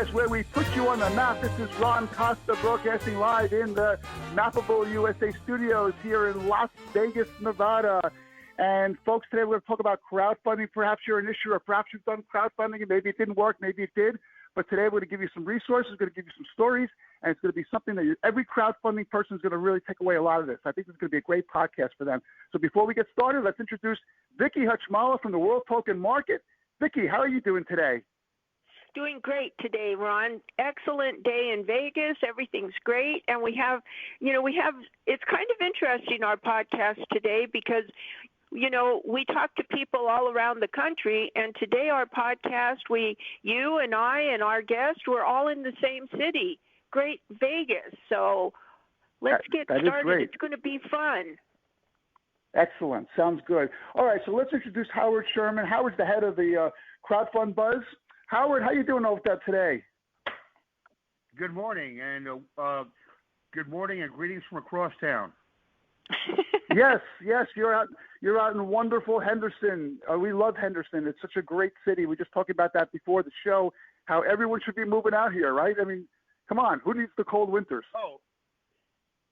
podcast where we put you on the map. This is Ron Costa broadcasting live in the Mappable USA studios here in Las Vegas, Nevada. And folks, today we're going to talk about crowdfunding. Perhaps you're an issuer, or perhaps you've done crowdfunding and maybe it didn't work, maybe it did. But today we're going to give you some resources, we're going to give you some stories, and it's going to be something that every crowdfunding person is going to really take away a lot of this. I think this is going to be a great podcast for them. So before we get started, let's introduce Vicky Hutchmala from the World Token Market. Vicky, how are you doing today? Doing great today, Ron. Excellent day in Vegas. Everything's great. And we have, it's kind of interesting, our podcast today, because, we talk to people all around the country. And today, our podcast, you and I and our guest, we're all in the same city, Great Vegas. So let's get started. It's going to be fun. Excellent. Sounds good. All right. So let's introduce Howard Sherman. Howard's the head of the Crowdfund Buzz. Howard, how you doing over there today? Good morning, and greetings from across town. yes, you're out in wonderful Henderson. We love Henderson. It's such a great city. We just talked about that before the show. How everyone should be moving out here, right? I mean, come on, who needs the cold winters?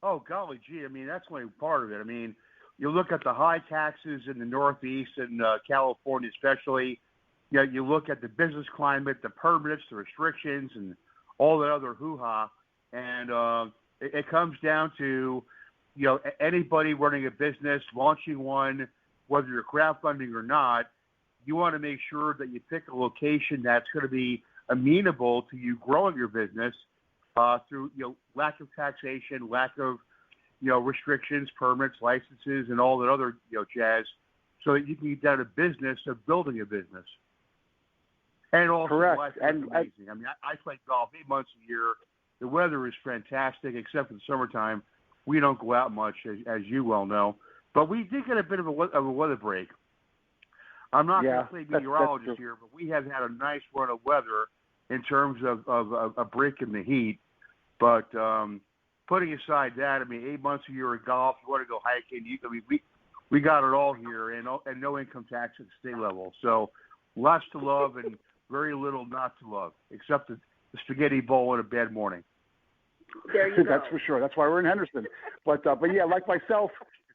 Oh, golly gee! I mean, that's only part of it. I mean, you look at the high taxes in the Northeast and California, especially. Yeah, you look at the business climate, the permits, the restrictions, and all that other hoo-ha, and it comes down to, anybody running a business, launching one, whether you're crowdfunding or not, you want to make sure that you pick a location that's going to be amenable to you growing your business through, lack of taxation, lack of, restrictions, permits, licenses, and all that other, jazz, so that you can get down to business of building a business. And also, correct. Life is amazing. I mean, I play golf 8 months a year. The weather is fantastic, except in the summertime. We don't go out much, as you well know. But we did get a bit of a weather break. I'm not going to play meteorologist here, but we have had a nice run of weather in terms of a break in the heat. But putting aside that, I mean, 8 months a year of golf, you want to go hiking. We got it all here, and no income tax at the state level. So lots to love and very little not to love, except the spaghetti bowl and a bad morning. There you go. That's for sure. That's why we're in Henderson. But yeah, like myself,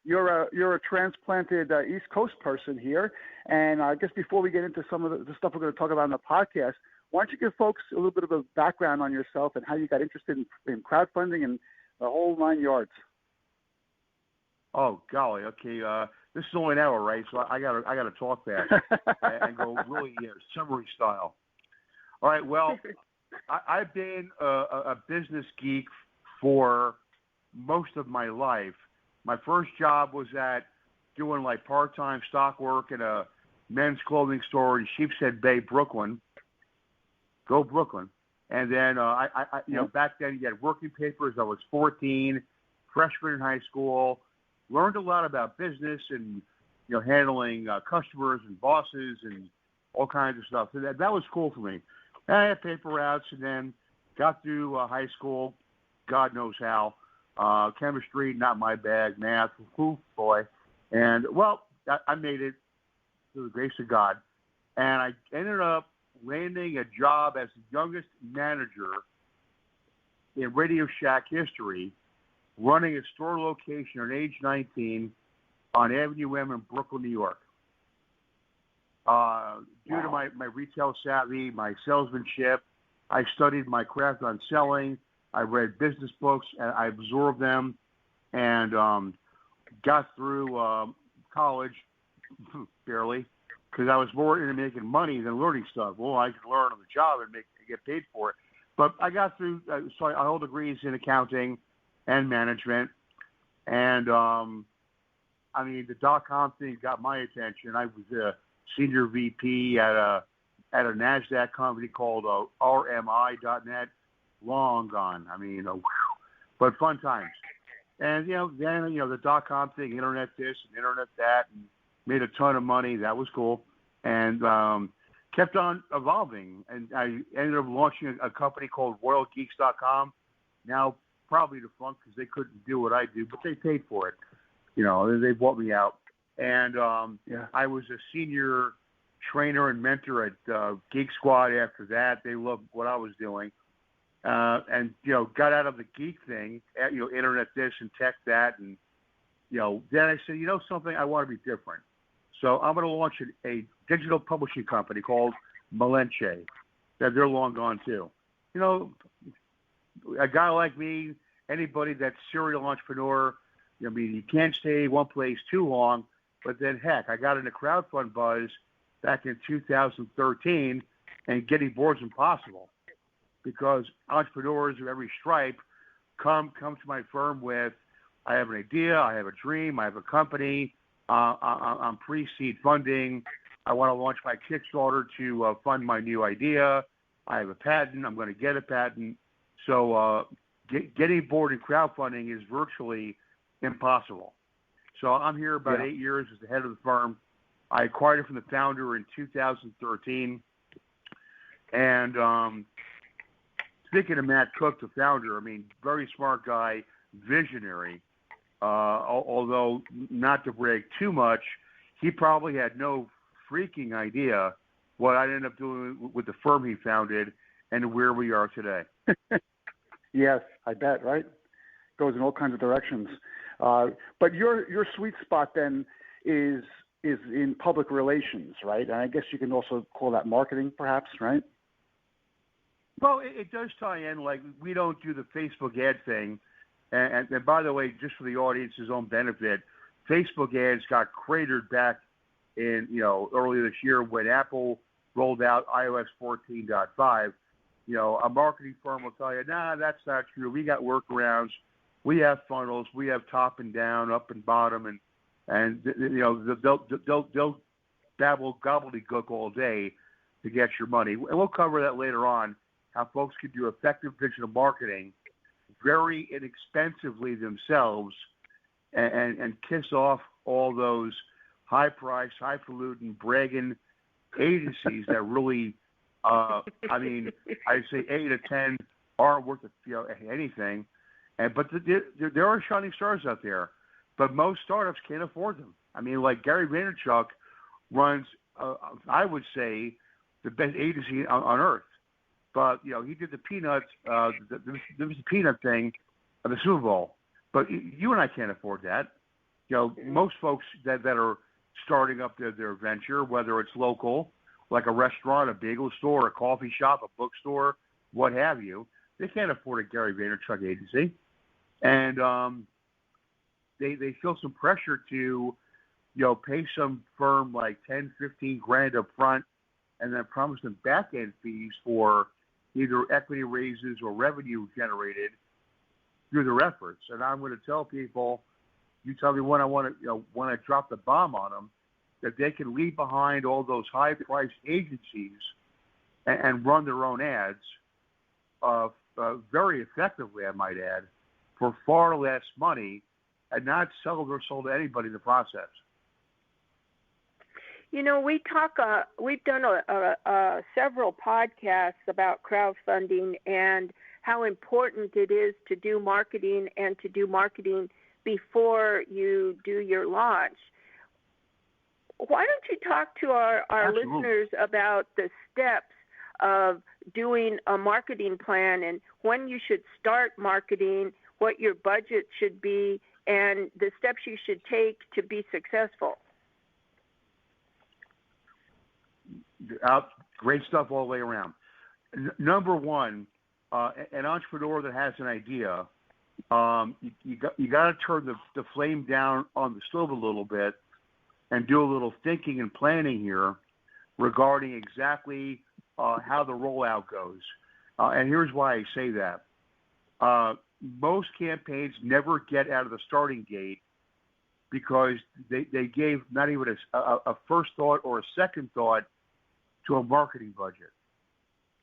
you're a transplanted East Coast person here. And I guess before we get into some of the stuff we're going to talk about on the podcast, why don't you give folks a little bit of a background on yourself and how you got interested in crowdfunding and the whole 9 yards? Oh golly, okay. This is only an hour, right? So I gotta talk fast and go really summary style. All right. Well, I've been a business geek for most of my life. My first job was at doing like part-time stock work at a men's clothing store in Sheepshead Bay, Brooklyn. Go Brooklyn! And then back then you had working papers. I was 14, freshman in high school. Learned a lot about business and, handling customers and bosses and all kinds of stuff. So that was cool for me. And I had paper routes and then got through high school, God knows how. Chemistry, not my bag. Math, ooh, boy. And, well, I made it through the grace of God. And I ended up landing a job as the youngest manager in Radio Shack history, running a store location at age 19 on Avenue M in Brooklyn, New York. Due to my retail savvy, my salesmanship, I studied my craft on selling. I read business books, and I absorbed them, and got through college, barely, because I was more into making money than learning stuff. Well, I could learn on the job and get paid for it. But I got through, so I hold degrees in accounting and management, and the .com thing got my attention. I was a senior VP at a NASDAQ company called RMI.net, long gone. But fun times. And then the .com thing, internet this and internet that, and made a ton of money. That was cool, and kept on evolving. And I ended up launching a company called RoyalGeeks.com. Now probably defunct because they couldn't do what I do, but they paid for it. They bought me out. And I was a senior trainer and mentor at Geek Squad after that. They loved what I was doing. And, got out of the geek thing, internet this and tech that. And, then I said, something, I want to be different. So I'm going to launch a digital publishing company called Malenche. That they're long gone too. A guy like me, anybody that's serial entrepreneur, you can't stay one place too long. But then, heck, I got into Crowdfund Buzz back in 2013, and getting bored is impossible because entrepreneurs of every stripe come to my firm with, I have an idea, I have a dream, I have a company, I'm pre-seed funding, I want to launch my Kickstarter to fund my new idea, I have a patent, I'm going to get a patent. So getting bored in crowdfunding is virtually impossible. So I'm here about 8 years as the head of the firm. I acquired it from the founder in 2013. And speaking of Matt Cook, the founder, very smart guy, visionary, although not to brag too much, he probably had no freaking idea what I ended up doing with the firm he founded and where we are today. Yes, I bet, right? Goes in all kinds of directions. But your sweet spot then is in public relations, right? And I guess you can also call that marketing, perhaps, right? Well, it does tie in. Like, we don't do the Facebook ad thing. And by the way, just for the audience's own benefit, Facebook ads got cratered back in, earlier this year when Apple rolled out iOS 14.5. A marketing firm will tell you, nah, that's not true. We got workarounds. We have funnels. We have top and down, up and bottom, and they'll babble gobbledygook all day to get your money. And we'll cover that later on, how folks can do effective digital marketing very inexpensively themselves and kiss off all those high-priced, highfalutin, bragging agencies that really, I say 8 to 10 aren't worth anything. But there are shining stars out there, but most startups can't afford them. Like Gary Vaynerchuk runs, I would say, the best agency on earth. But he did the peanuts. There was the peanut thing at the Super Bowl. But you and I can't afford that. Most folks that are starting up their venture, whether it's local, like a restaurant, a bagel store, a coffee shop, a bookstore, what have you, they can't afford a Gary Vaynerchuk agency. And they feel some pressure to, pay some firm like 10, 15 grand up front and then promise them back-end fees for either equity raises or revenue generated through their efforts. And I'm going to tell people, you tell me when I want to drop the bomb on them, that they can leave behind all those high-priced agencies and run their own ads very effectively, I might add, for far less money and not sell their soul to anybody in the process. We've done several podcasts about crowdfunding and how important it is to do marketing and to do marketing before you do your launch. Why don't you talk to our listeners about the steps of doing a marketing plan and when you should start marketing, what your budget should be, and the steps you should take to be successful? Great stuff all the way around. Number one, an entrepreneur that has an idea, you got to turn the flame down on the stove a little bit and do a little thinking and planning here regarding exactly how the rollout goes. And here's why I say that. Most campaigns never get out of the starting gate because they gave not even a first thought or a second thought to a marketing budget.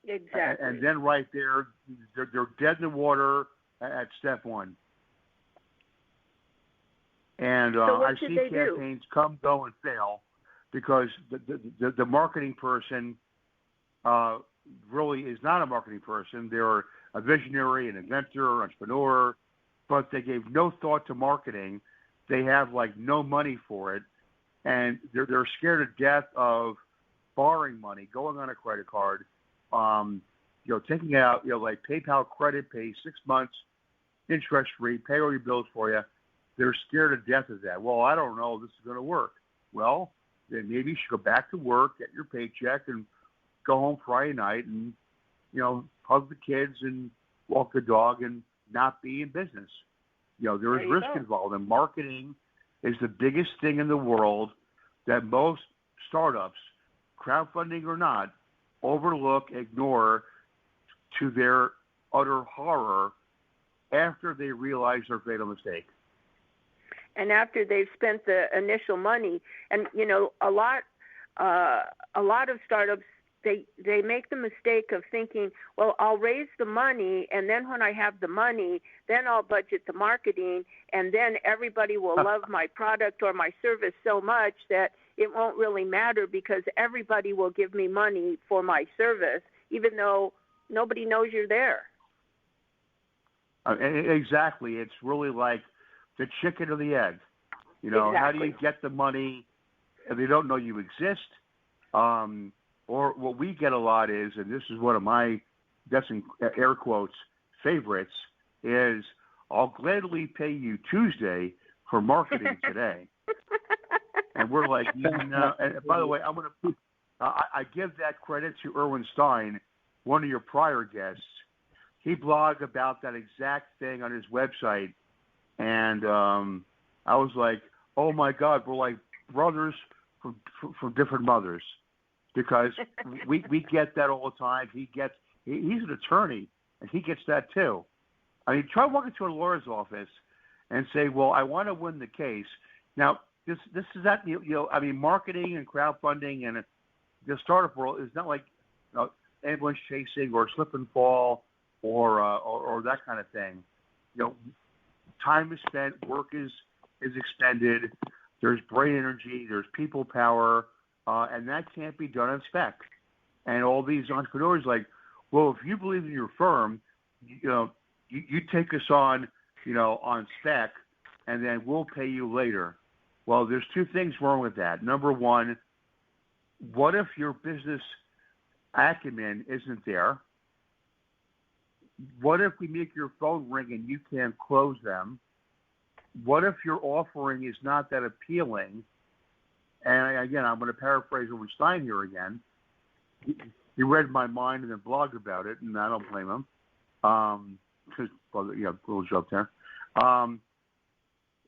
Exactly. And then right there, they're dead in the water at step one. And so I see campaigns come, go, and fail because the marketing person really is not a marketing person. They're a visionary, an inventor, entrepreneur, but they gave no thought to marketing. They have no money for it, and they're scared to death of borrowing money, going on a credit card, taking out, like PayPal credit, pay 6 months, interest free, pay all your bills for you. They're scared to death of that. Well, I don't know if this is going to work. Well, then maybe you should go back to work, get your paycheck, and go home Friday night and, hug the kids and walk the dog and not be in business. There is risk involved, and marketing is the biggest thing in the world that most startups, crowdfunding or not, overlook, ignore, to their utter horror after they realize their fatal mistake. And after they've spent the initial money, and a lot of startups, they make the mistake of thinking, well, I'll raise the money, and then when I have the money, then I'll budget the marketing, and then everybody will love my product or my service so much that it won't really matter because everybody will give me money for my service, even though nobody knows you're there. Exactly. It's really like the chicken or the egg. Exactly. How do you get the money if they don't know you exist? Or what we get a lot is, and this is one of my, that's in air quotes, favorites, is I'll gladly pay you Tuesday for marketing today. And we're like, no. And by the way, I'm going to, I give that credit to Erwin Stein, one of your prior guests. He blogged about that exact thing on his website. And I was like, oh my God, we're like brothers from different mothers. Because we get that all the time. He's an attorney, and he gets that too. I mean, try walking to a lawyer's office and say, well, I want to win the case. Now, this is that, marketing and crowdfunding and the startup world is not like ambulance chasing or slip and fall or that kind of thing. Time is spent, work is expended, there's brain energy, there's people power, and that can't be done on spec. And all these entrepreneurs well, if you believe in your firm, you take us on, on spec, and then we'll pay you later. Well, there's two things wrong with that. Number one, what if your business acumen isn't there? What if we make your phone ring and you can't close them? What if your offering is not that appealing? And again, I'm going to paraphrase Erwin Stein here again. He read my mind and then blogged about it, and I don't blame him. Because, little joke there.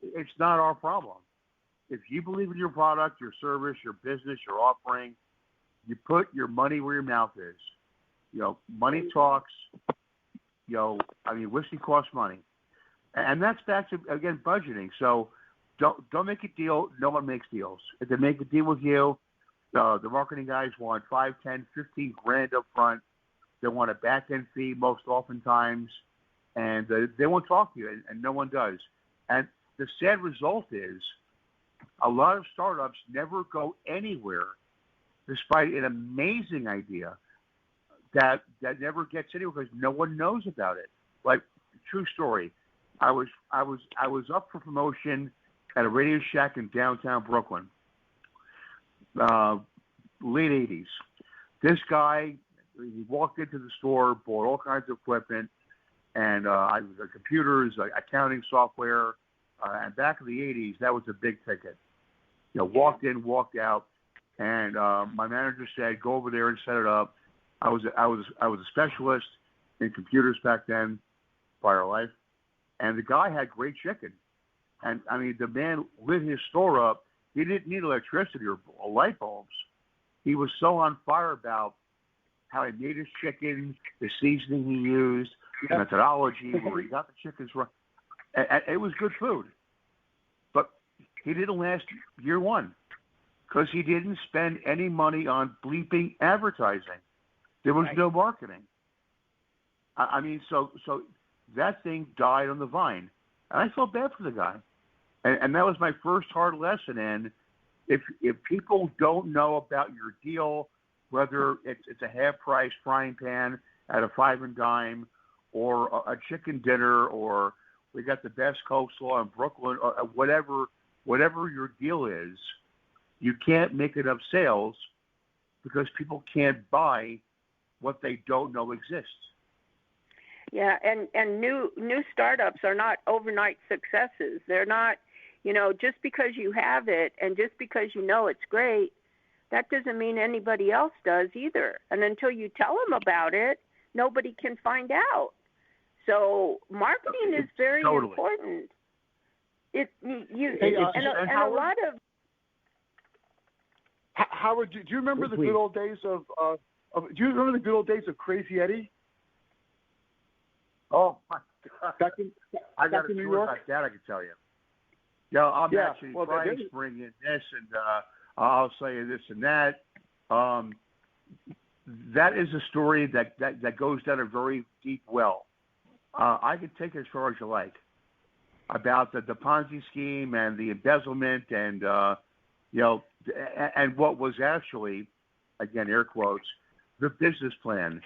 It's not our problem. If you believe in your product, your service, your business, your offering, you put your money where your mouth is. Money talks. Whiskey costs money. And that's back to, again, budgeting. So don't make a deal. No one makes deals. If they make a deal with you, the marketing guys want 5, 10, 15 grand up front. They want a back-end fee most oftentimes, and they won't talk to you, and no one does. And the sad result is a lot of startups never go anywhere despite an amazing idea that never gets anywhere because no one knows about it. Like, true story. I was up for promotion at a Radio Shack in downtown Brooklyn, late 80s. This guy, he walked into the store, bought all kinds of equipment, and computers, accounting software. And back in the 80s, that was a big ticket. Walked in, walked out, and my manager said, "Go over there and set it up." I was a specialist in computers back then, prior life, and the guy had great chicken. And the man lit his store up. He didn't need electricity or light bulbs. He was so on fire about how he made his chicken, the seasoning he used, the methodology, where he got the chickens from. It was good food. But he didn't last year one because he didn't spend any money on bleeping advertising. There was no marketing. So that thing died on the vine. And I felt bad for the guy. And that was my first hard lesson. And if people don't know about your deal, whether it's a half-price frying pan at a 5 and dime or a chicken dinner or we got the best coleslaw in Brooklyn or whatever your deal is, you can't make enough sales because people can't buy what they don't know exists. Yeah, and new startups are not overnight successes. They're not, just because you have it and just because you know it's great, that doesn't mean anybody else does either. And until you tell them about it, nobody can find out. So marketing is very important. A lot of Howard, do you remember the good old days of Crazy Eddie? Oh my God! I got a New story York? about that. I can tell you. I'm actually trying to bring in this, and I'll say this and that. That is a story that goes down a very deep well. I can take it as far as you like about the Ponzi scheme and the embezzlement and and what was actually, again, air quotes, the business plan.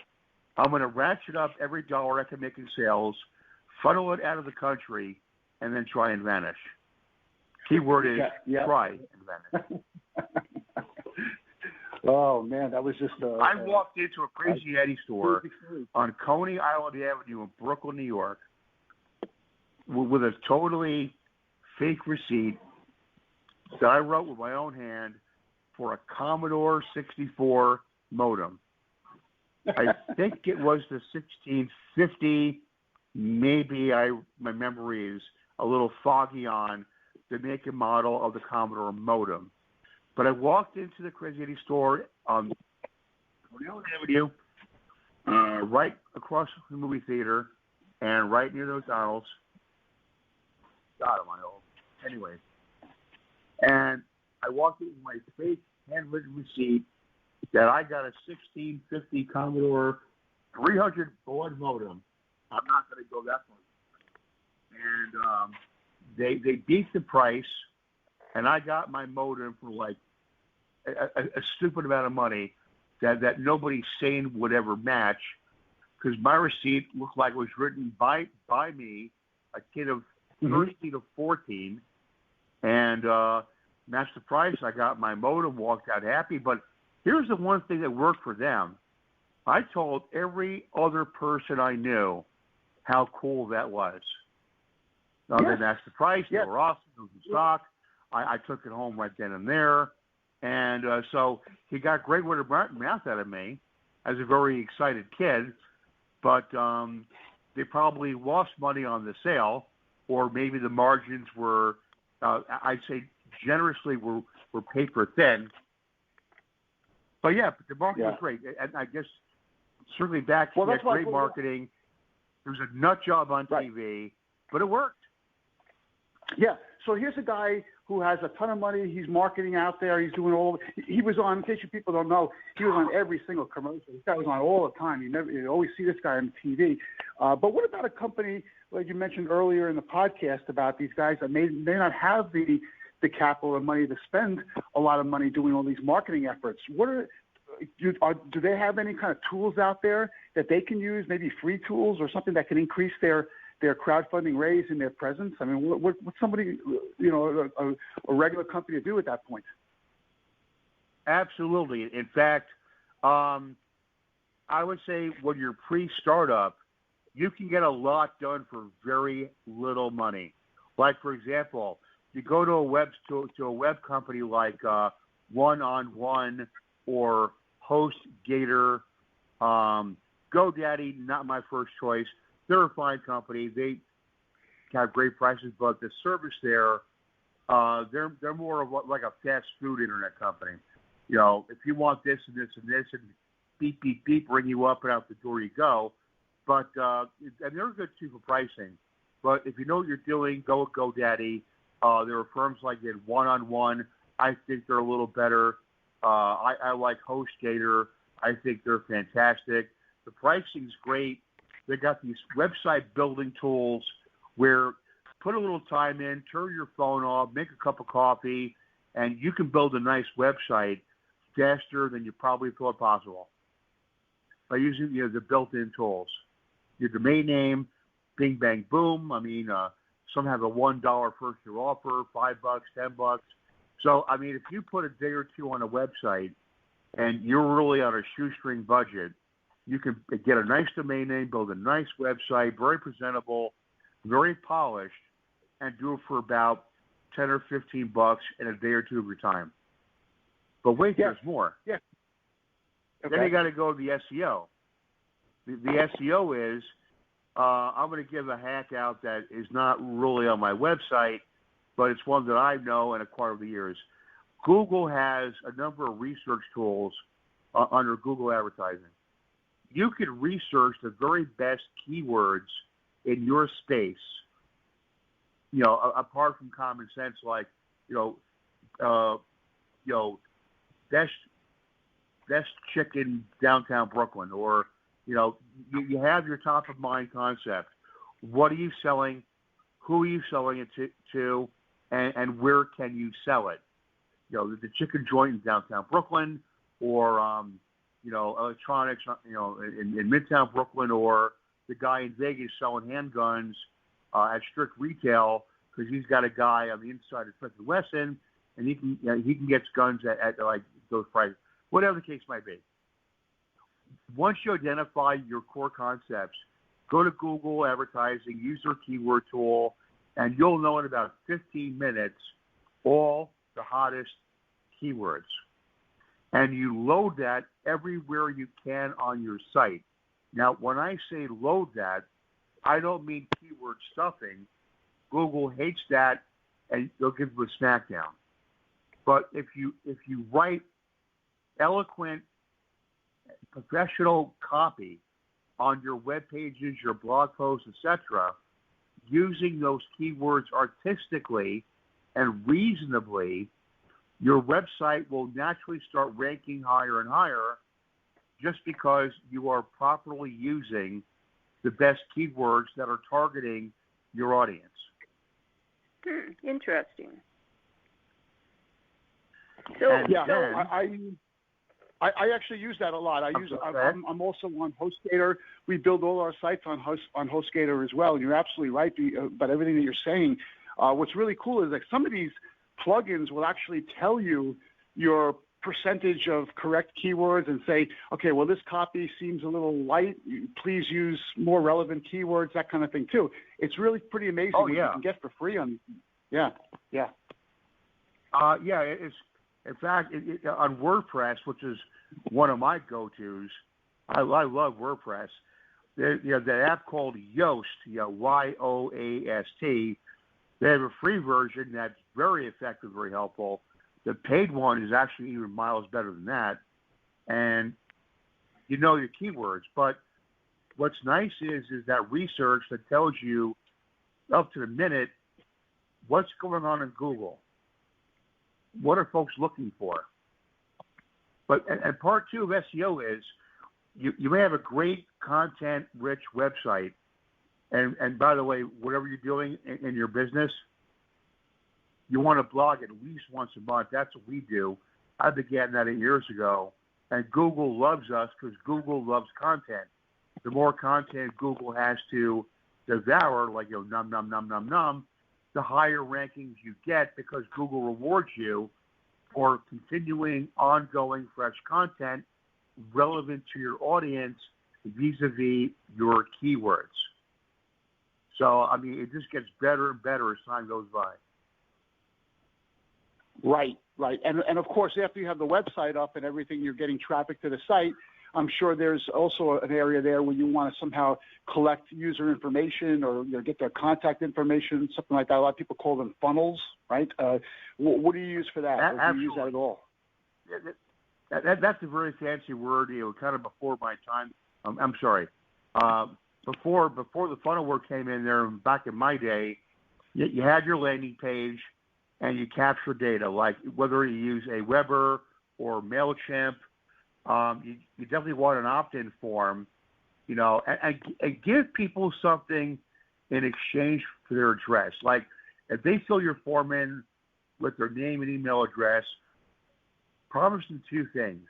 I'm going to ratchet up every dollar I can make in sales, funnel it out of the country, and then try and vanish. Keyword is try and vanish. Oh, man, that was just I walked into a Crazy Eddie store on Coney Island Avenue in Brooklyn, New York, with a totally fake receipt that I wrote with my own hand for a Commodore 64 modem. I think it was the 1650. Maybe my memory is a little foggy on the make and model of the Commodore modem. But I walked into the Crazy Eddie store on Coney Avenue, right across from the movie theater, and right near the McDonald's. God, am I old? Anyway. And I walked in with my fake handwritten receipt that I got a 1650 Commodore 300 baud modem. I'm not going to go that far. And they beat the price, and I got my modem for like a stupid amount of money that nobody sane would ever match, because my receipt looked like it was written by me, a kid of 13 to 14, and matched the price. I got my modem, walked out happy. But here's the one thing that worked for them. I told every other person I knew how cool that was. Now, they matched the price. They were awesome. It was in stock. I took it home right then and there. And so he got great word of mouth out of me as a very excited kid. But they probably lost money on the sale, or maybe the margins were, I'd say generously, were paper thin. But the marketing was great. And I guess certainly back to that great marketing. There was a nut job on TV, but it worked. Yeah. So here's a guy who has a ton of money. He's marketing out there. He's doing he was on, in case you people don't know, he was on every single commercial. This guy was on all the time. You always see this guy on TV. But what about a company, like you mentioned earlier in the podcast, about these guys that may not have the capital or money to spend a lot of money doing all these marketing efforts? Do they have any kind of tools out there that they can use, maybe free tools or something that can increase their crowdfunding raise and their presence? I mean, what's somebody, a regular company to do at that point? Absolutely. In fact, I would say when you're pre-startup, you can get a lot done for very little money. Like, for example, you go to a web company like One-on-One or HostGator, GoDaddy, not my first choice. They're a fine company. They have great prices, but the service there, they're more of like a fast food internet company. If you want this and this and this, and beep, beep, beep, bring you up and out the door you go. But and they're good too for pricing. But if you know what you're doing, go with GoDaddy. There are firms like that, One-on-One. I think they're a little better. I like HostGator. I think they're fantastic. The pricing's great. They got these website building tools where put a little time in, turn your phone off, make a cup of coffee, and you can build a nice website faster than you probably thought possible by using the built-in tools. Your domain name, bing, bang, boom. I mean, some have a $1 first-year offer, $5, $10. So, I mean, if you put a day or two on a website and you're really on a shoestring budget, you can get a nice domain name, build a nice website, very presentable, very polished, and do it for about $10 or $15 in a day or two of your time. But wait, there's more. Yeah. Okay. Then you got to go to the SEO. The SEO is, I'm going to give a hack out that is not really on my website, but it's one that I know and acquired over the years. Google has a number of research tools under Google advertising. You can research the very best keywords in your space, apart from common sense, like, best chicken downtown Brooklyn, or, you have your top of mind concept. What are you selling? Who are you selling it to? And where can you sell it? The chicken joint in downtown Brooklyn, or, electronics, in Midtown Brooklyn, or the guy in Vegas selling handguns at strict retail because he's got a guy on the inside of Smith & Wesson, and he can get guns at like those prices, whatever the case might be. Once you identify your core concepts, go to Google advertising, use their keyword tool, and you'll know in about 15 minutes all the hottest keywords. And you load that everywhere you can on your site. Now, when I say load that, I don't mean keyword stuffing. Google hates that, and they'll give you a smackdown. But if you write eloquent, professional copy on your web pages, your blog posts, etc., using those keywords artistically and reasonably, your website will naturally start ranking higher and higher just because you are properly using the best keywords that are targeting your audience. Interesting. I actually use that a lot. I'm also on HostGator. We build all our sites on HostGator as well. And you're absolutely right about everything that you're saying. What's really cool is that some of these plugins will actually tell you your percentage of correct keywords and say, okay, well, this copy seems a little light. Please use more relevant keywords, that kind of thing too. It's really pretty amazing what you can get for free on. Yeah. It's in fact on WordPress, which is one of my go-tos. I love WordPress. The app called Yoast, Yoast. They have a free version that's very effective, very helpful. The paid one is actually even miles better than that. And you know your keywords. But what's nice is that research that tells you up to the minute what's going on in Google. What are folks looking for? But and part two of SEO is you may have a great content-rich website. And by the way, whatever you're doing in your business, you want to blog at least once a month. That's what we do. I began that 8 years ago. And Google loves us because Google loves content. The more content Google has to devour, like num, the higher rankings you get because Google rewards you for continuing ongoing fresh content relevant to your audience vis-a-vis your keywords. So, I mean, it just gets better and better as time goes by. Right. And of course, after you have the website up and everything, you're getting traffic to the site. I'm sure there's also an area there where you want to somehow collect user information or get their contact information, something like that. A lot of people call them funnels, right? What do you use for that? Or do you use that at all? That's a very fancy word, kind of before my time. I'm sorry. Before the funnel work came in there, back in my day, you had your landing page and you capture data, like whether you use Aweber or MailChimp. You definitely want an opt-in form, and give people something in exchange for their address. Like if they fill your form in with their name and email address, promise them two things.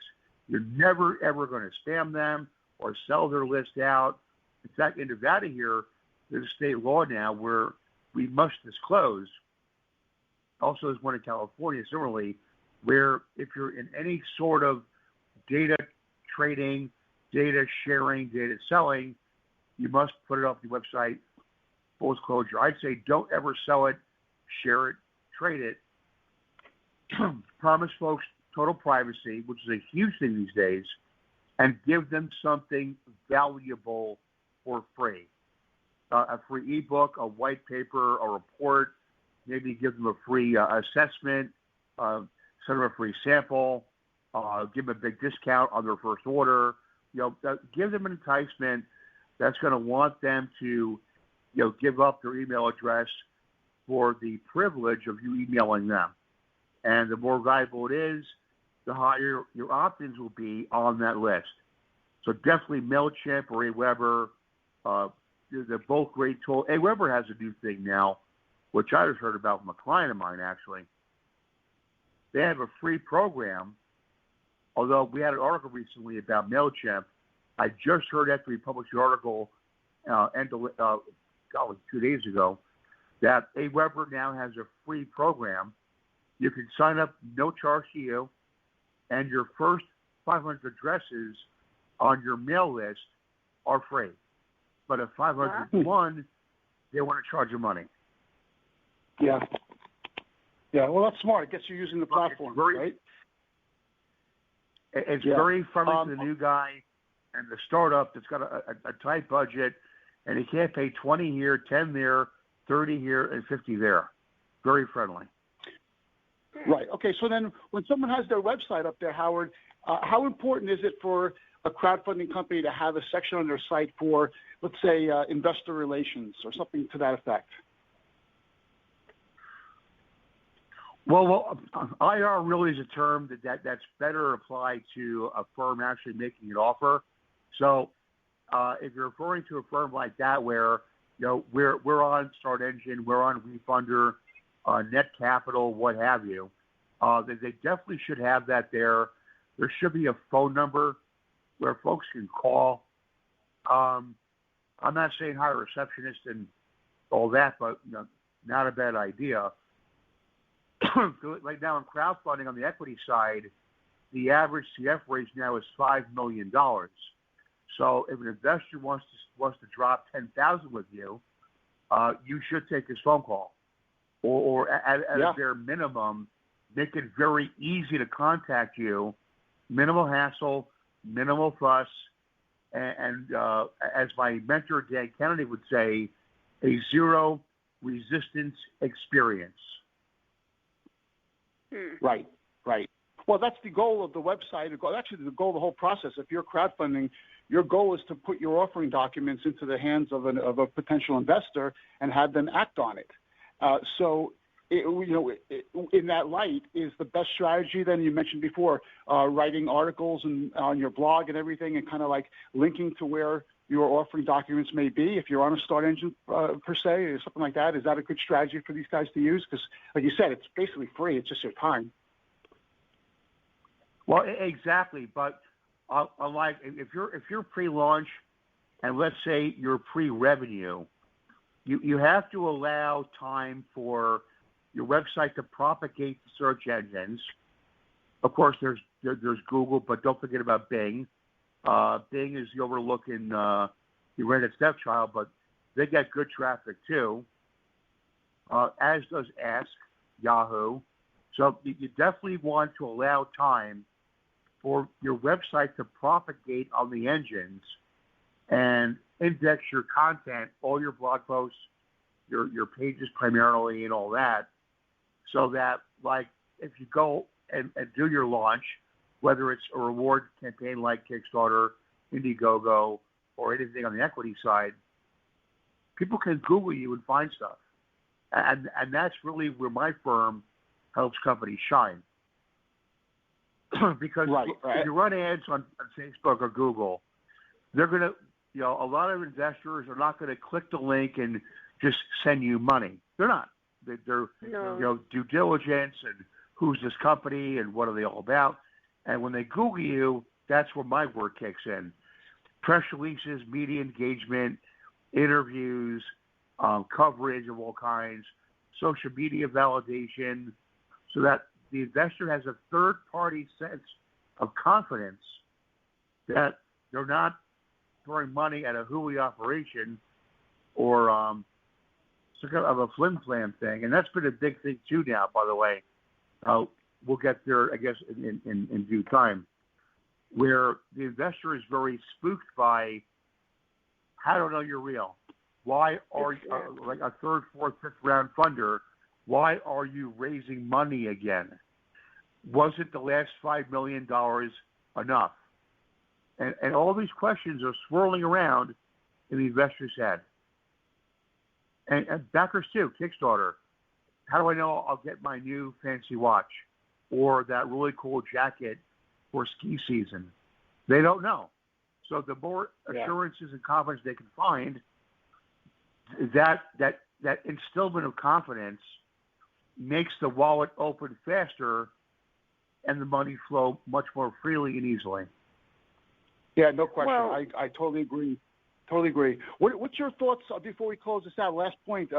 You're never, ever going to spam them or sell their list out. In fact, in Nevada here, there's a state law now where we must disclose. Also, there's one in California, similarly, where if you're in any sort of data trading, data sharing, data selling, you must put it up the website. Full disclosure. I'd say don't ever sell it, share it, trade it. Promise folks total privacy, which is a huge thing these days, and give them something valuable for free. A free ebook, a white paper, a report, maybe give them a free assessment, send them a free sample, give them a big discount on their first order. Give them an enticement that's going to want them to, give up their email address for the privilege of you emailing them. And the more valuable it is, the higher your opt-ins will be on that list. So definitely MailChimp or Aweber, they're both great tools. Aweber has a new thing now, which I just heard about from a client of mine, actually. They have a free program, although we had an article recently about MailChimp. I just heard after we published the article 2 days ago that Aweber now has a free program. You can sign up, no charge to you, and your first 500 addresses on your mail list are free. But if 501, they want to charge you money. Yeah. Yeah, well, that's smart. It gets you using the platform, right? It's very friendly to the new guy and the startup that's got a tight budget, and he can't pay 20 here, 10 there, 30 here, and 50 there. Very friendly. Right. Okay, so then when someone has their website up there, Howard, how important is it for a crowdfunding company to have a section on their site for, let's say, investor relations or something to that effect? Well, IR really is a term that's better applied to a firm actually making an offer. So if you're referring to a firm like that where, we're on Start Engine, we're on WeFunder, Net Capital, what have you, they definitely should have that there. There should be a phone number where folks can call. I'm not saying hire a receptionist and all that, but not a bad idea. Like now in crowdfunding on the equity side, the average CF raise now is $5 million. So if an investor wants to drop $10,000 with you, you should take his phone call, or at a bare minimum, make it very easy to contact you, minimal hassle, minimal fuss, and as my mentor Dan Kennedy would say, a zero resistance experience. Right. Well, that's the goal of the website. Actually, the goal of the whole process. If you're crowdfunding, your goal is to put your offering documents into the hands of a potential investor and have them act on it. In that light, is the best strategy then you mentioned before, writing articles and on your blog and everything, and kind of like linking to where your offering documents may be, if you're on a Start Engine per se, or something like that. Is that a good strategy for these guys to use? Because, like you said, it's basically free. It's just your time. Well, exactly. But like if you're pre-launch, and let's say you're pre-revenue, you have to allow time for your website to propagate the search engines. Of course, there's Google, but don't forget about Bing. Bing is the overlooking the Reddit stepchild, but they get good traffic too, as does Ask, Yahoo. So you definitely want to allow time for your website to propagate on the engines and index your content, all your blog posts, your pages primarily, and all that, so that, like, if you go and do your launch, whether it's a reward campaign like Kickstarter, Indiegogo, or anything on the equity side, people can Google you and find stuff. And that's really where my firm helps companies shine. Because if you run ads on Facebook or Google, they're going to, a lot of investors are not going to click the link and just send you money. They're not. They're due diligence and who's this company and what are they all about. And when they Google you, that's where my work kicks in. Press releases, media engagement, interviews, coverage of all kinds, social media validation, so that the investor has a third-party sense of confidence that they're not throwing money at a hooey operation or some kind of a flim-flam thing. And that's been a big thing too now, by the way. We'll get there, I guess, in due time, where the investor is very spooked by, how do I know you're real? Why are you, like a third, fourth, fifth round funder, why are you raising money again? Wasn't the last $5 million enough? And all these questions are swirling around in the investor's head. And backers too, Kickstarter. How do I know I'll get my new fancy watch or that really cool jacket for ski season? They don't know. So the more assurances and confidence they can find, that instillment of confidence makes the wallet open faster and the money flow much more freely and easily. Yeah, no question. Well, I totally agree. Totally agree. What's your thoughts before we close this out? Last point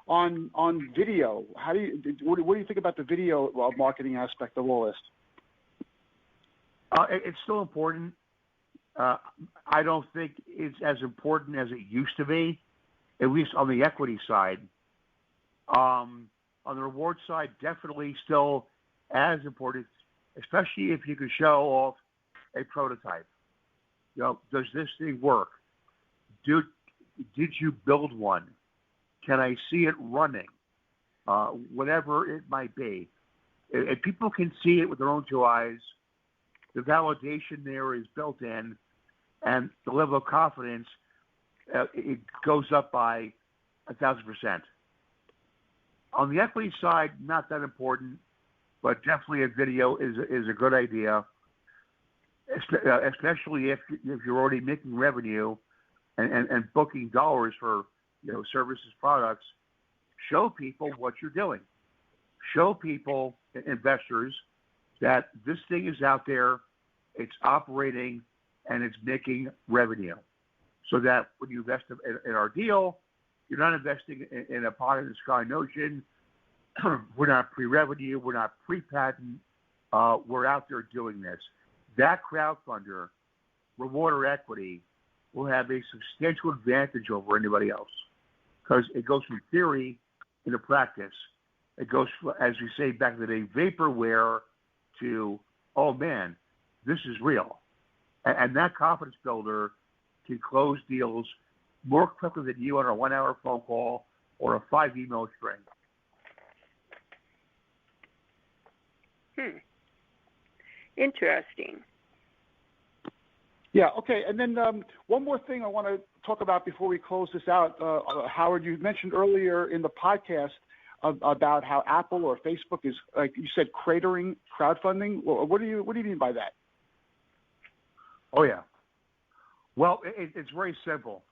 on video. What do you think about the video marketing aspect of all this? It's still important. I don't think it's as important as it used to be, at least on the equity side. On the reward side, definitely still as important, especially if you can show off a prototype. Does this thing work? Did you build one? Can I see it running? Whatever it might be. If people can see it with their own two eyes, the validation there is built in, and the level of confidence, it goes up by 1,000%. On the equity side, not that important, but definitely a video is a good idea, especially if you're already making revenue and booking dollars for services, products. Show people what you're doing. Show people, investors, that this thing is out there, it's operating, and it's making revenue. So that when you invest in our deal, you're not investing in a pie-in-the-sky notion. We're not pre-revenue. We're not pre-patent. We're out there doing this. That crowdfunder, reward or equity, will have a substantial advantage over anybody else because it goes from theory into practice. It goes, as we say back in the day, vaporware to, oh man, this is real. And that confidence builder can close deals more quickly than you on a 1 hour phone call or a 5 email string. Interesting. Yeah, okay. And then one more thing I want to talk about before we close this out. Howard, you mentioned earlier in the podcast about how Apple or Facebook is, like you said, cratering crowdfunding. What do you mean by that? Oh, yeah. Well, it's very simple.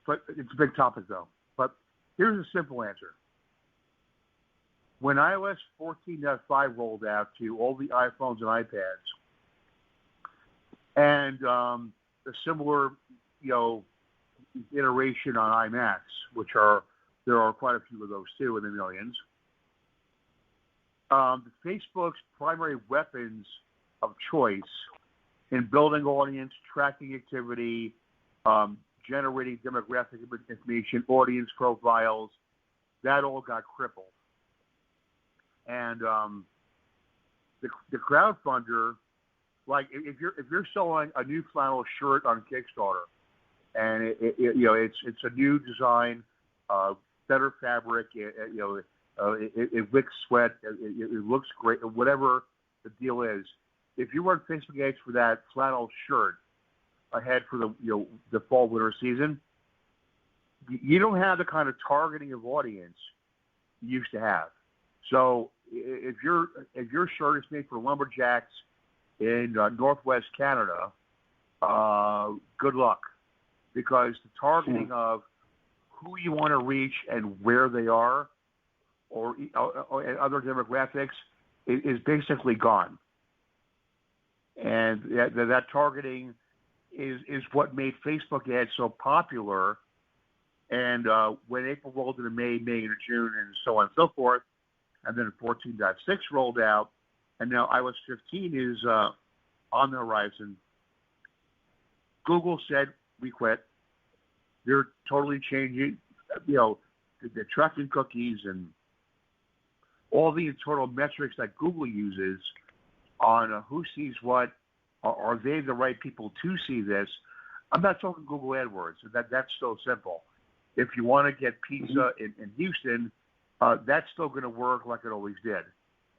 But it's a big topic, though. But here's a simple answer. When iOS 14.5 rolled out to all the iPhones and iPads, and a similar, iteration on iMacs, there are quite a few of those too in the millions. Facebook's primary weapons of choice in building audience, tracking activity, generating demographic information, audience profiles, that all got crippled. And the crowdfunder, like if you're selling a new flannel shirt on Kickstarter, and it's a new design, better fabric, it wicks sweat, it looks great, whatever the deal is. If you run Facebook ads for that flannel shirt ahead for the fall winter season, you don't have the kind of targeting of audience you used to have. So if your shirt is made for lumberjacks in Northwest Canada, good luck, because the targeting of who you want to reach and where they are, or other demographics, is basically gone. And that targeting is what made Facebook ads so popular. And when April rolled into May into June, and so on and so forth, and then 14.6 rolled out, and now iOS 15 is on the horizon. Google said, we quit. They're totally changing, the tracking cookies and all the internal metrics that Google uses on who sees what. Are they the right people to see this? I'm not talking Google AdWords. That's so simple. If you want to get pizza in Houston, that's still going to work like it always did,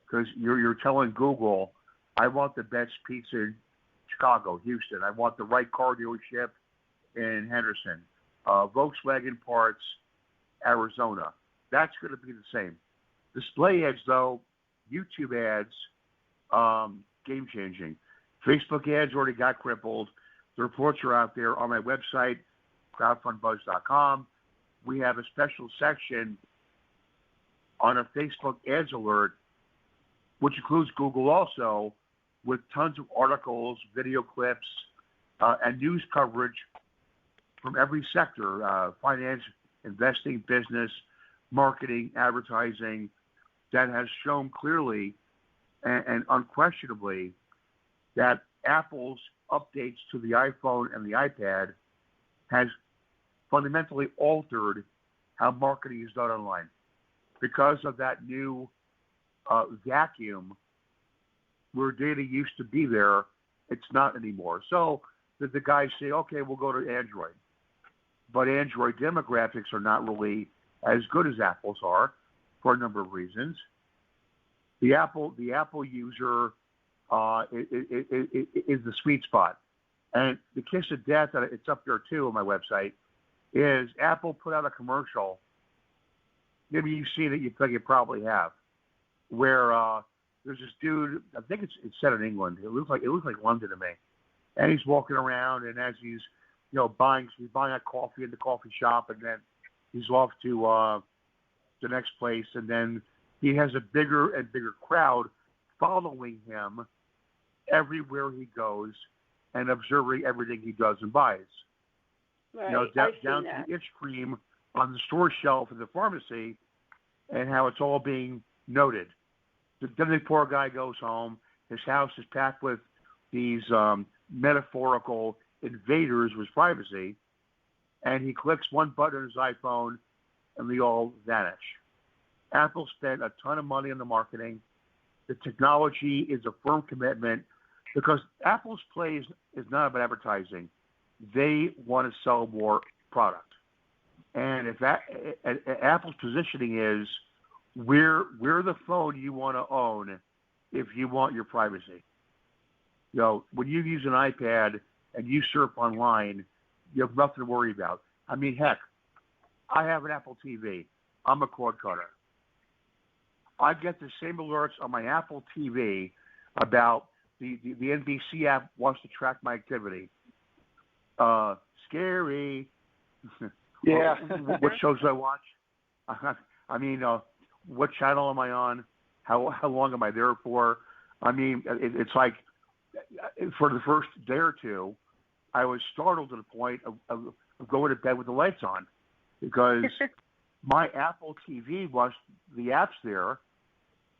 because you're telling Google, I want the best pizza in Chicago, Houston. I want the right car dealership in Henderson, Volkswagen parts, Arizona. That's going to be the same. Display ads, though, YouTube ads, game changing. Facebook ads already got crippled. The reports are out there on my website, crowdfundbuzz.com. We have a special section on a Facebook ads alert, which includes Google also, with tons of articles, video clips, and news coverage from every sector, finance, investing, business, marketing, advertising, that has shown clearly and unquestionably that Apple's updates to the iPhone and the iPad has fundamentally altered how marketing is done online. Because of that new vacuum where data used to be there, it's not anymore. So the guys say, okay, we'll go to Android. But Android demographics are not really as good as Apple's are for a number of reasons. The Apple user is the sweet spot. And the kiss of death, it's up there too on my website, is Apple put out a commercial. Maybe you've seen it, you probably have, where there's this dude, I think it's set in England. It looks like London to me. And he's walking around, and as he's buying a coffee in the coffee shop, and then he's off to the next place, and then he has a bigger and bigger crowd following him everywhere he goes and observing everything he does and buys. Right. Down to the itch cream on the store shelf in the pharmacy, and how it's all being noted. Then the poor guy goes home. His house is packed with these metaphorical invaders with privacy, and he clicks one button on his iPhone, and they all vanish. Apple spent a ton of money on the marketing. The technology is a firm commitment, because Apple's play is not about advertising. They want to sell more product. And if Apple's positioning is, we're the phone you want to own if you want your privacy. When you use an iPad and you surf online, you have nothing to worry about. I mean, heck, I have an Apple TV. I'm a cord cutter. I get the same alerts on my Apple TV about the NBC app wants to track my activity. Scary. Yeah. What shows do I watch? I mean, what channel am I on? How long am I there for? I mean, it's like, for the first day or two, I was startled to the point of going to bed with the lights on, because my Apple TV the apps there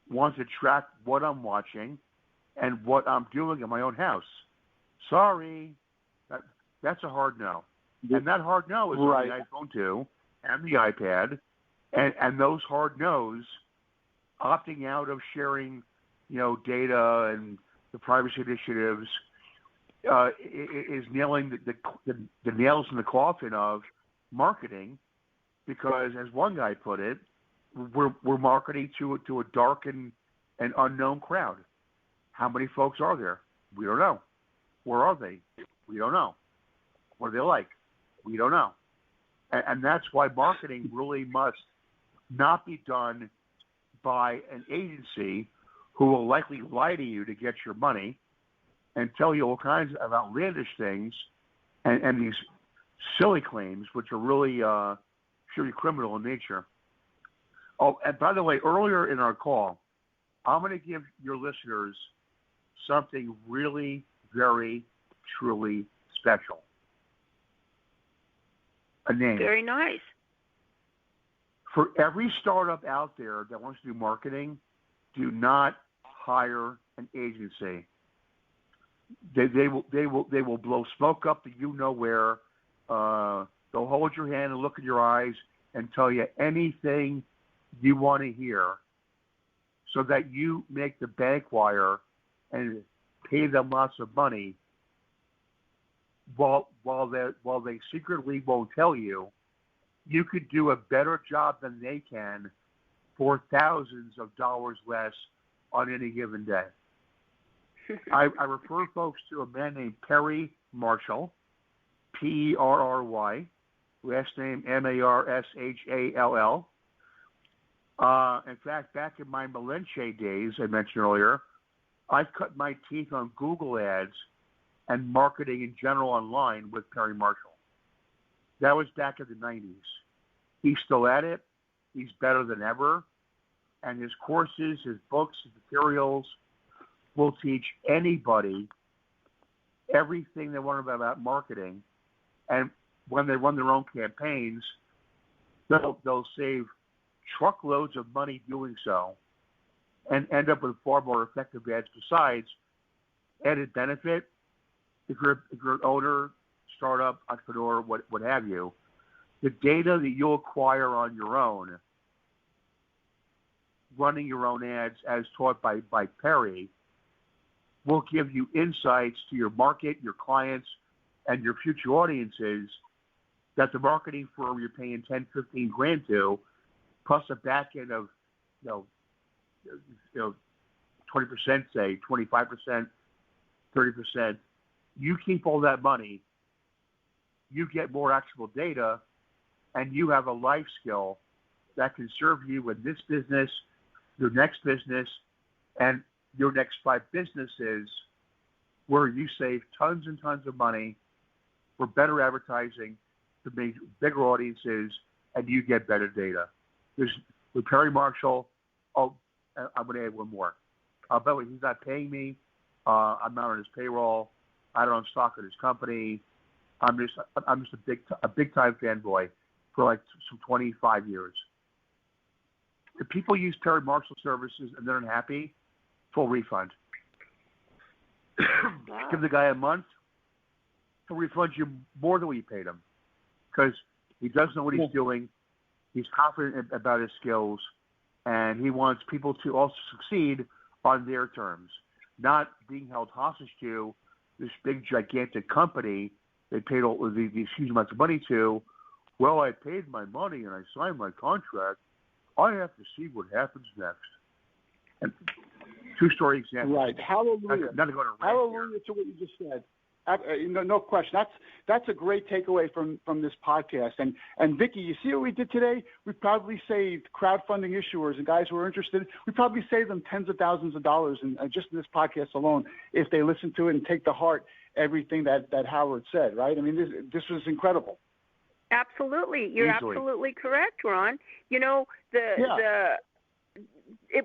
want to track what I'm watching and what I'm doing in my own house. Sorry, that's a hard no. And that hard no is right. on the iPhone 2 and the iPad, and those hard no's, opting out of sharing, data and the privacy initiatives, is nailing the nails in the coffin of marketing, because, as one guy put it, we're marketing to a dark and unknown crowd. How many folks are there? We don't know. Where are they? We don't know. What are they like? We don't know. And that's why marketing really must not be done by an agency who will likely lie to you to get your money and tell you all kinds of outlandish things and these silly claims, which are really surely criminal in nature. Oh, and by the way, earlier in our call, I'm going to give your listeners something really, very, truly special. A name. Very nice. For every startup out there that wants to do marketing, do not hire an agency. They will blow smoke up the you know where. They'll hold your hand and look in your eyes and tell you anything you want to hear, so that you make the bank wire and pay them lots of money, while they secretly won't tell you. You could do a better job than they can for thousands of dollars less on any given day. I refer folks to a man named Perry Marshall, Perry, last name Marshall. In fact, back in my Malenche days, I mentioned earlier, I cut my teeth on Google ads and marketing in general online with Perry Marshall. That was back in the 90s. He's still at it. He's better than ever. And his courses, his books, his materials will teach anybody everything they want about marketing. And when they run their own campaigns, they'll save truckloads of money doing so and end up with far more effective ads. Besides, added benefit, if you're an owner, startup, entrepreneur, what have you, the data that you'll acquire on your own, running your own ads as taught by Perry, will give you insights to your market, your clients, and your future audiences that the marketing firm you're paying 10, 15 grand to, plus a back end of 20%, say 25%, 30%. You keep all that money, you get more actionable data, and you have a life skill that can serve you in this business, your next business, and your next 5 businesses, where you save tons and tons of money for better advertising, to make bigger audiences, and you get better data. With Perry Marshall, I'm going to add one more. By the way, he's not paying me. I'm not on his payroll. I don't own stock in his company. I'm just a big time fanboy for like some 25 years. If people use Perry Marshall services and they're unhappy, full refund. Wow. Give the guy a month, he'll refund you more than what you paid him, because he does know what he's doing. He's confident about his skills, and he wants people to also succeed on their terms, not being held hostage to this big, gigantic company they paid all these huge amounts of money to. Well, I paid my money and I signed my contract. I have to see what happens next. And two-story example. Right. Hallelujah. Hallelujah to what you just said. No question. That's a great takeaway from this podcast. And Vicki, you see what we did today? We probably saved crowdfunding issuers and guys who are interested. We probably saved them tens of thousands of dollars just in this podcast alone, if they listen to it and take to heart everything that Howard said. Right? I mean, this was incredible. Absolutely, you're Easily. Absolutely correct, Ron. You know,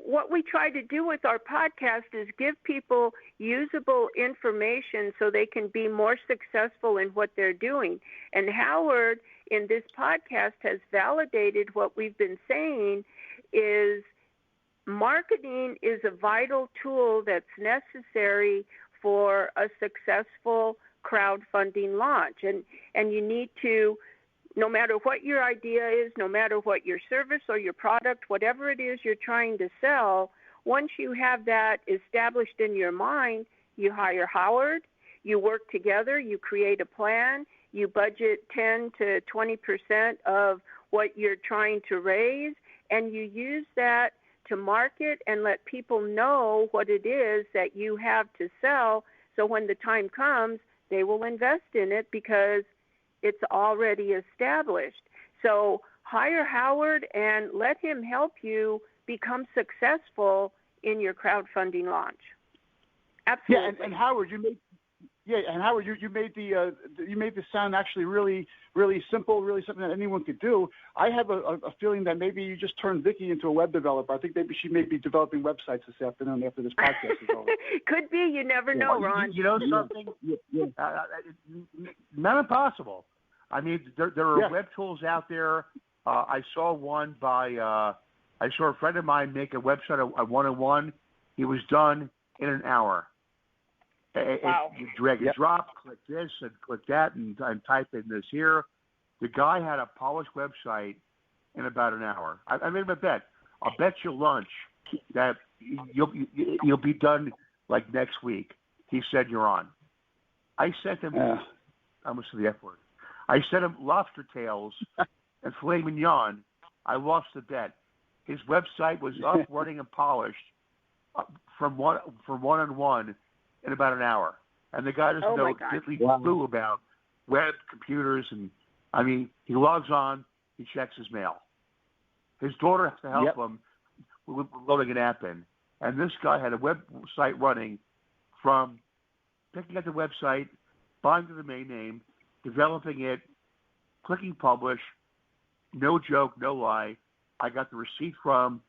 what we try to do with our podcast is give people usable information so they can be more successful in what they're doing. And Howard, in this podcast, has validated what we've been saying is marketing is a vital tool that's necessary for a successful crowdfunding launch. And you need to, no matter what your idea is, no matter what your service or your product, whatever it is you're trying to sell, once you have that established in your mind, you hire Howard, you work together, you create a plan, you budget 10 to 20% of what you're trying to raise, and you use that to market and let people know what it is that you have to sell, so when the time comes, they will invest in it because it's already established. So hire Howard and let him help you become successful in your crowdfunding launch. Absolutely. Yeah, and Howard, you made this sound actually really, really simple, really something that anyone could do. I have a feeling that maybe you just turned Vicki into a web developer. I think maybe she may be developing websites this afternoon after this podcast is over. Could be. You never know, Ron. You know something? Not impossible. I mean, there are web tools out there. I saw one by. I saw a friend of mine make a website, a one-on-one. He was done in an hour. Wow. You drag and drop, click this and click that, and type in this here. The guy had a polished website in about an hour. I made him a bet. I'll bet you lunch that you'll be done like next week. He said you're on. I sent him. I almost said the F word. I sent him lobster tails and filet mignon. I lost the bet. His website was up, running, and polished from one-on-one in about an hour. And the guy doesn't know diddly clue about web, computers, and I mean, he logs on, he checks his mail. His daughter has to help him with loading an app in. And this guy had a website running from picking up the website, buying the domain name, developing it, clicking publish. No joke, no lie. I got the receipt from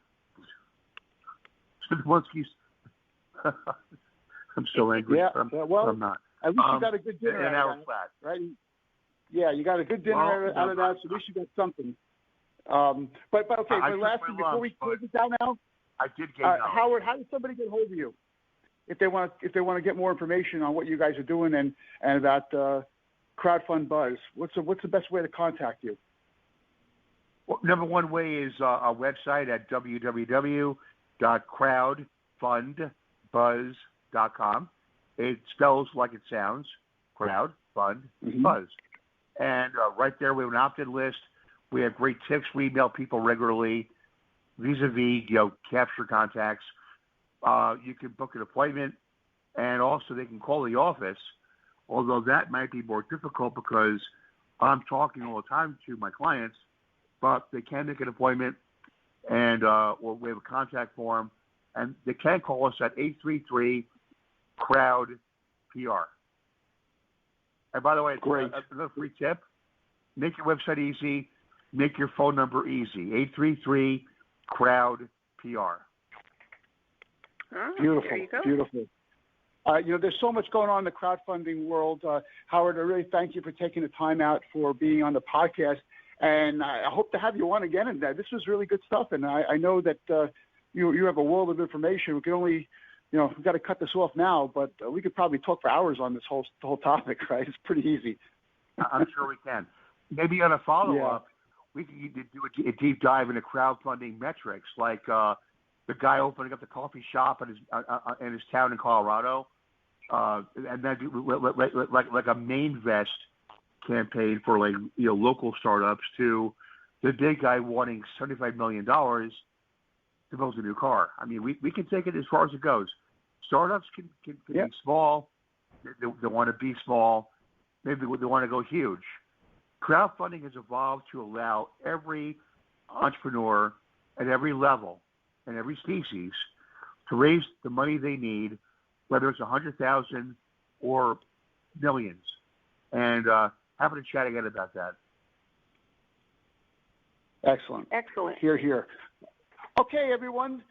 Smolinski's. I'm so angry. Yeah, well, I'm not. At least you got a good dinner an hour flat, right? Yeah, you got a good dinner out of that, so at least you got something. But okay, but lastly, before we close it down now, I did get Howard, how does somebody get hold of you if they want to get more information on what you guys are doing and about Crowdfund Buzz? What's the best way to contact you? Well, number one way is our website at www.crowdfundbuzz.com. It spells like it sounds, crowd, fund, buzz. And right there we have an opt-in list. We have great tips. We email people regularly, vis-a-vis, capture contacts. You can book an appointment, and also they can call the office, although that might be more difficult because I'm talking all the time to my clients, but they can make an appointment, and or we have a contact form, and they can call us at 833-CROWD-PR. And by the way, great. Another free tip, make your website easy, make your phone number easy, 833-CROWD-PR. Beautiful, there you go. Beautiful. There's so much going on in the crowdfunding world. Howard, I really thank you for taking the time out for being on the podcast. And I hope to have you on again. And this was really good stuff. And I know that you have a world of information. We can only, we've got to cut this off now, but we could probably talk for hours on this whole topic, right? It's pretty easy. I'm sure we can. Maybe on a follow-up, we can do a deep dive into crowdfunding metrics, like the guy opening up the coffee shop in his town in Colorado, and then do like a main vest campaign for local startups, to the big guy wanting $75 million to build a new car. I mean, we can take it as far as it goes. Startups can be small. They want to be small. Maybe they want to go huge. Crowdfunding has evolved to allow every entrepreneur at every level and every species to raise the money they need, whether it's 100,000 or millions. And happy to chat again about that. Excellent. Hear, hear. Okay, everyone.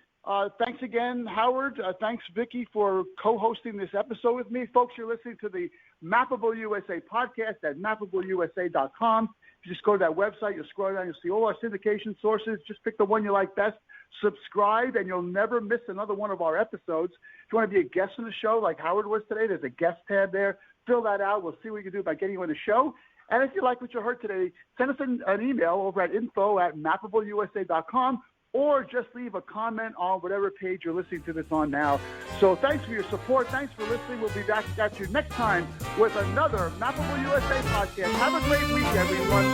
Thanks again, Howard. Thanks, Vicki, for co-hosting this episode with me. Folks, you're listening to the Mappable USA podcast at mappableusa.com. If you just go to that website, you'll scroll down, you'll see all our syndication sources. Just pick the one you like best. Subscribe, and you'll never miss another one of our episodes. If you want to be a guest on the show like Howard was today, there's a guest tab there. Fill that out. We'll see what we can do about getting you on the show. And if you like what you heard today, send us an email over at info@mappableusa.com, or just leave a comment on whatever page you're listening to this on now. So thanks for your support. Thanks for listening. We'll be back at you next time with another Mappable USA podcast. Have a great week, everyone.